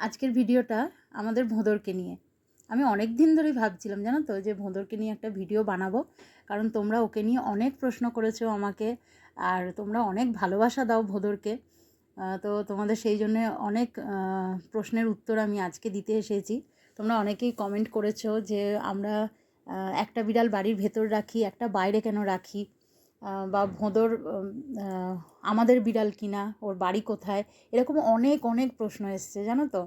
আজকের ভিডিওটা আমাদের ভোঁদরকে নিয়ে। আমি অনেক দিন ধরেই ভাবছিলাম জানো তো যে ভোঁদরকে নিয়ে একটা ভিডিও বানাবো, কারণ তোমরা ওকে নিয়ে অনেক প্রশ্ন করেছো আমাকে, আর তোমরা অনেক ভালোবাসা দাও ভোঁদরকে। তো তোমাদের সেই জন্যে অনেক প্রশ্নের উত্তর আমি আজকে দিতে এসেছি। তোমরা অনেকেই কমেন্ট করেছো যে আমরা একটা বিড়াল বাড়ির ভেতর রাখি, একটা বাইরে কেন রাখি, বা ভোঁদর আমাদের বিড়াল কিনা, ওর বাড়ি কোথায়, এরকম অনেক অনেক প্রশ্ন এসছে জানো তো।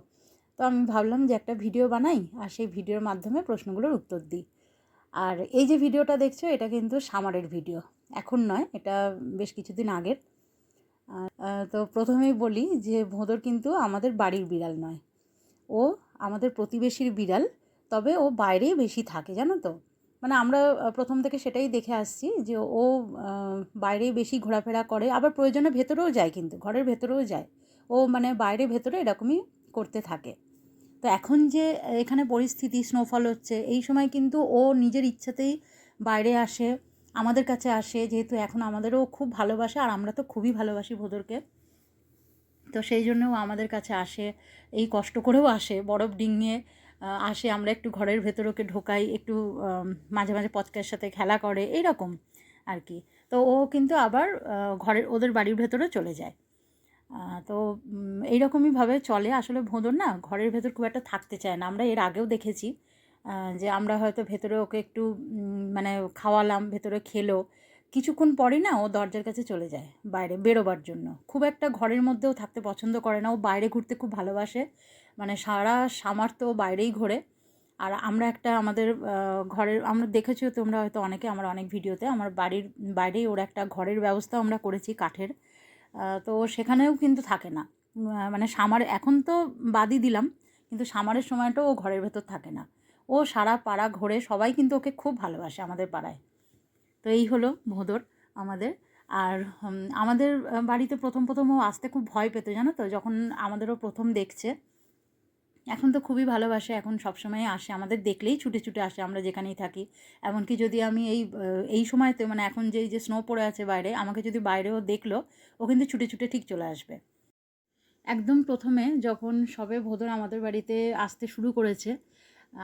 তো আমি ভাবলাম যে একটা ভিডিও বানাই আর সেই ভিডিওর মাধ্যমে প্রশ্নগুলোর উত্তর দিই। আর এই যে ভিডিওটা দেখছো এটা কিন্তু সামারের ভিডিও, এখন নয়, এটা বেশ কিছুদিন আগের। তো প্রথমেই বলি যে ভোঁদর কিন্তু আমাদের বাড়ির বিড়াল নয়, ও আমাদের প্রতিবেশীর বিড়াল। তবে ও বাইরেই বেশি থাকে জানো তো। মানে আমরা প্রথম থেকে সেটাই দেখে আসছি যে ও বাইরেই বেশি ঘোরাফেরা করে, আবার প্রয়োজনে ভেতরেও যায়, কিন্তু ঘরের ভেতরেও যায়। ও মানে বাইরে ভেতরে এরকমই করতে থাকে। তো এখন যে এখানে পরিস্থিতি স্নোফল হচ্ছে, এই সময় কিন্তু ও নিজের ইচ্ছাতেই বাইরে আসে, আমাদের কাছে আসে, যেহেতু এখন আমাদেরও খুব ভালোবাসে আর আমরা তো খুবই ভালোবাসি ভোঁদরকে। তো সেই জন্য ও আমাদের কাছে আসে, এই কষ্ট করেও আসে, বরফ ডিঙিয়ে আসে। আমরা একটু ঘরের ভেতর ওকে ঢোকাই, একটু মাঝে মাঝে পচকার সাথে খেলা করে, এইরকম আর কি। তো ও কিন্তু আবার ঘরের ওদের বাড়ির ভেতরে চলে যায়। তো এইরকমইভাবে চলে আসলে ভোঁদর না, ঘরের ভেতর খুব একটা থাকতে চায় না। আমরা এর আগেও দেখেছি যে আমরা হয়তো ভেতরে ওকে একটু মানে খাওয়ালাম, ভেতরে খেলো, কিছুক্ষণ পরই না ও দরজার কাছে চলে যায় বাইরে বেরোবার জন্য। খুব একটা ঘরের মধ্যেও থাকতে পছন্দ করে না, ও বাইরে ঘুরতে খুব ভালোবাসে। মানে সারা সামার তো ও বাইরেই ঘোরে। আর আমরা একটা আমাদের ঘরের, আমরা দেখেছো তোমরা হয়তো অনেকে, আমার অনেক ভিডিওতে, আমার বাড়ির বাইরেই ওর একটা ঘরের ব্যবস্থা আমরা করেছি কাঠের। তো সেখানেও কিন্তু থাকে না। মানে সামার এখন তো বাদই দিলাম, কিন্তু সামারের সময়টাও ও ঘরের ভেতর থাকে না। ও সারা পাড়া ঘোরে, সবাই কিন্তু ওকে খুব ভালোবাসে আমাদের পাড়ায়। তো এই হলো ভোঁদর আমাদের। আর আমাদের বাড়িতে প্রথম প্রথম ও আসতে খুব ভয় পেত জানো তো, যখন আমাদেরও প্রথম দেখছে। এখন তো খুবই ভালোবাসে, এখন সবসময় আসে, আমাদের দেখলেই ছুটে ছুটে আসে আমরা যেখানেই থাকি। এমনকি যদি আমি এই সময়তে, মানে এখন যে এই যে স্নো পড়ে আছে বাইরে, আমাকে যদি বাইরেও দেখলো, ও কিন্তু ছুটে ছুটে ঠিক চলে আসবে। একদম প্রথমে যখন সবে ভোঁদর আমাদের বাড়িতে আসতে শুরু করেছে,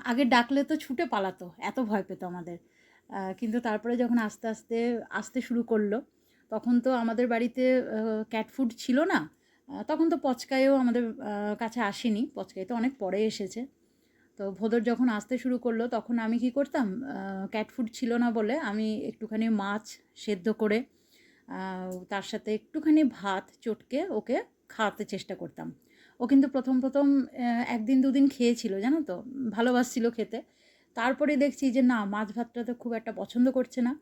আগে ডাকলে তো ছুটে পালাতো, এত ভয় পেত আমাদের। কিন্তু তারপরে যখন আস্তে আস্তে আসতে শুরু করলো, তখন তো আমাদের বাড়িতে ক্যাট ফুড ছিল না। তখন তো পচকায়ও আমাদের কাছে আসেনি, পচকাই তো অনেক পরে এসেছে। তো ভোঁদর যখন আসতে শুরু করলো, তখন আমি কি করতাম, ক্যাট ফুড ছিল না বলে আমি একটুখানি মাছ সেদ্ধ করে তার সাথে একটুখানি ভাত চটকে ওকে খাওয়াতে চেষ্টা করতাম। ও কিন্তু প্রথম প্রথম একদিন দুদিন খেয়েছিল জানো তো, ভালোবাসছিল খেতে। তারপরে দেখছি যে না, মাছ ভাতটা তো খুব একটা পছন্দ করছে না।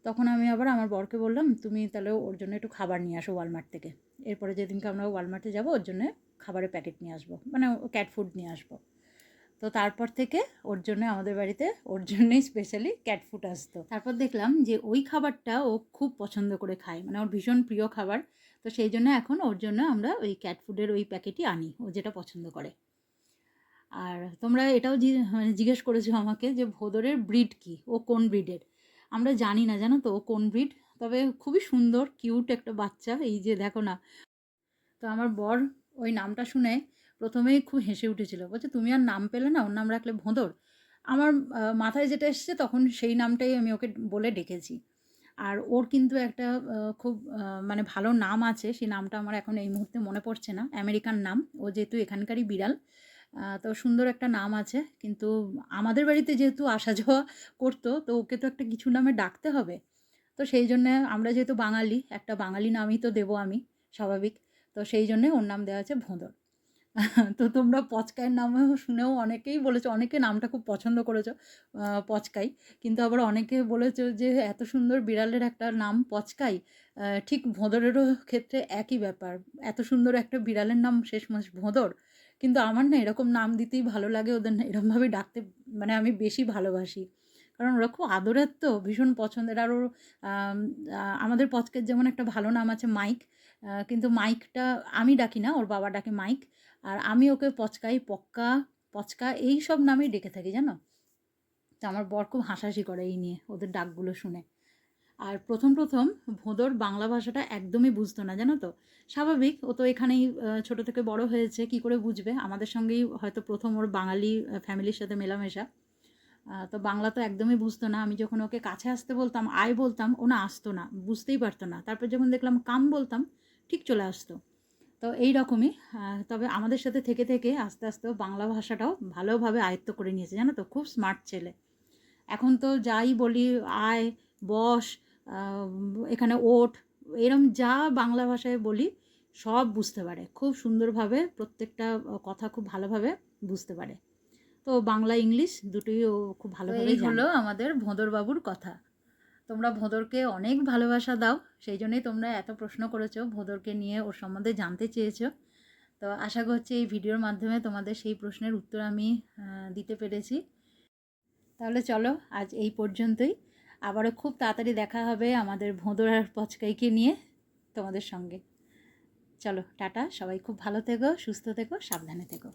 তখন আমি আবার আমার বরকে বললাম, তুমি তাহলে ওর জন্য একটু খাবার নিয়ে আসো ওয়ালমার্ট থেকে। এরপরে যেদিনকে আমরা ওয়ালমার্টে যাবো, ওর জন্য খাবারের প্যাকেট নিয়ে আসবো, মানে ক্যাট ফুড নিয়ে আসবো। তো তারপর থেকে ওর জন্য আমাদের বাড়িতে ওর জন্যই স্পেশালি ক্যাট ফুড আসতো। তারপর দেখলাম যে ওই খাবারটা ও খুব পছন্দ করে খায়, মানে ওর ভীষণ প্রিয় খাবার। তো সেই জন্য এখন ওর জন্য আমরা ওই ক্যাট ফুডের ওই প্যাকেটই আনি, ও যেটা পছন্দ করে। আর তোমরা এটাও মানে জিজ্ঞেস করেছো আমাকে যে ভোঁদরের ব্রিড কি, ও কোন ব্রিডের। আমরা জানি না জানো তো ও কোন ব্রিড, তবে খুবই সুন্দর কিউট একটা বাচ্চা, এই যে দেখো না। তো আমার বর ওই নামটা শুনে প্রথমেই খুব হেসে উঠেছিল, বলছে তুমি আর নাম পেলে না, ওর নাম রাখলে ভোঁদর। আমার মাথায় যেটা এসছে তখন সেই নামটাই আমি ওকে বলে ডেকেছি। আর ওর কিন্তু একটা খুব মানে ভালো নাম আছে, সেই নামটা আমার এখন এই মুহূর্তে মনে পড়ছে না, আমেরিকান নাম। ও যেহেতু এখানকারই বিড়াল, তো সুন্দর একটা নাম আছে। কিন্তু আমাদের বাড়িতে যেহেতু আসা যাওয়া করতো, তো ওকে তো একটা কিছু নামে ডাকতে হবে। তো সেই জন্যে আমরা যেহেতু বাঙালি, একটা বাঙালি নামই তো দেবো আমি, স্বাভাবিক। তো সেই জন্যে ওর নাম দেওয়া আছে ভোঁদর। তো তোমরা পচকাইয়ের নামেও শুনেও অনেকেই বলেছো, অনেকে নামটা খুব পছন্দ করেছো, পচকাই। কিন্তু আবার অনেকে বলেছো যে এত সুন্দর বিড়ালের একটা নাম পচকাই। ঠিক ভোঁদরেরও ক্ষেত্রে একই ব্যাপার, এত সুন্দর একটা বিড়ালের নাম শেষমেশ ভোঁদর। কিন্তু আমার না এরকম নাম দিতেই ভালো লাগে, ওদের না এরকমভাবে ডাকতে মানে আমি বেশি ভালোবাসি। কারণ ওরা খুব আদরের, তো ভীষণ পছন্দের। আর ওর আমাদের পচকের যেমন একটা ভালো নাম আছে মাইক, কিন্তু মাইকটা আমি ডাকি না, ওর বাবা ডাকে মাইক। আর আমি ওকে পচকাই, পক্কা, পচকা এই সব নামেই ডেকে থাকি জানো। তো আমার বর খুব হাসাহাসি করে এই নিয়ে, ওদের ডাকগুলো শুনে। আর প্রথম প্রথম ভোঁদর বাংলা ভাষাটা একদমই বুঝতো না, জানো তো। স্বাভাবিক, ও তো এখানেই ছোটো থেকে বড় হয়েছে, কি করে বুঝবে? আমাদের সঙ্গেই হয়তো প্রথম ওর বাঙালি ফ্যামিলির সাথে মেলামেশা। তো বাংলা তো একদমই বুঝতো না। আমি যখন ওকে কাছে আসতে বলতাম, আয় বলতাম, ও না আসতো না, বুঝতেই পারতো না। তারপর যখন দেখলাম কাম বলতাম, ঠিক চলে আসতো। তো এই রকমই। তবে আমাদের সাথে থেকে থেকে আস্তে আস্তে ও বাংলা ভাষাটাও ভালোভাবে আয়ত্ত করে নিয়েছে, জানো তো। খুব স্মার্ট ছেলে। এখন তো যাই বলি, আয়, বস, এখানে ওঠ, এরম যা বাংলা ভাষায় বলি সব বুঝতে পারে খুব সুন্দরভাবে। প্রত্যেকটা কথা খুব ভালোভাবে বুঝতে পারে। তো বাংলা ইংলিশ দুটোই ও খুব ভালোভাবেই জানে। এই হলো আমাদের ভোঁদরবাবুর কথা। তোমরা ভোঁদরকে অনেক ভালোবাসা দাও, সেই জন্যই তোমরা এত প্রশ্ন করেছো, ভোঁদরকে নিয়ে ওর সম্বন্ধে জানতে চেয়েছো। তো আশা করছি এই ভিডিওর মাধ্যমে তোমাদের সেই প্রশ্নের উত্তর আমি দিতে পেরেছি। তাহলে চলো আজ এই পর্যন্তই। আবারও খুব তাড়াতাড়ি দেখা হবে আমাদের ভোঁদর আর পচকাইকে নিয়ে তোমাদের সঙ্গে। চলো টাটা, সবাই খুব ভালো থেকো, সুস্থ থেকো, সাবধানে থেকো।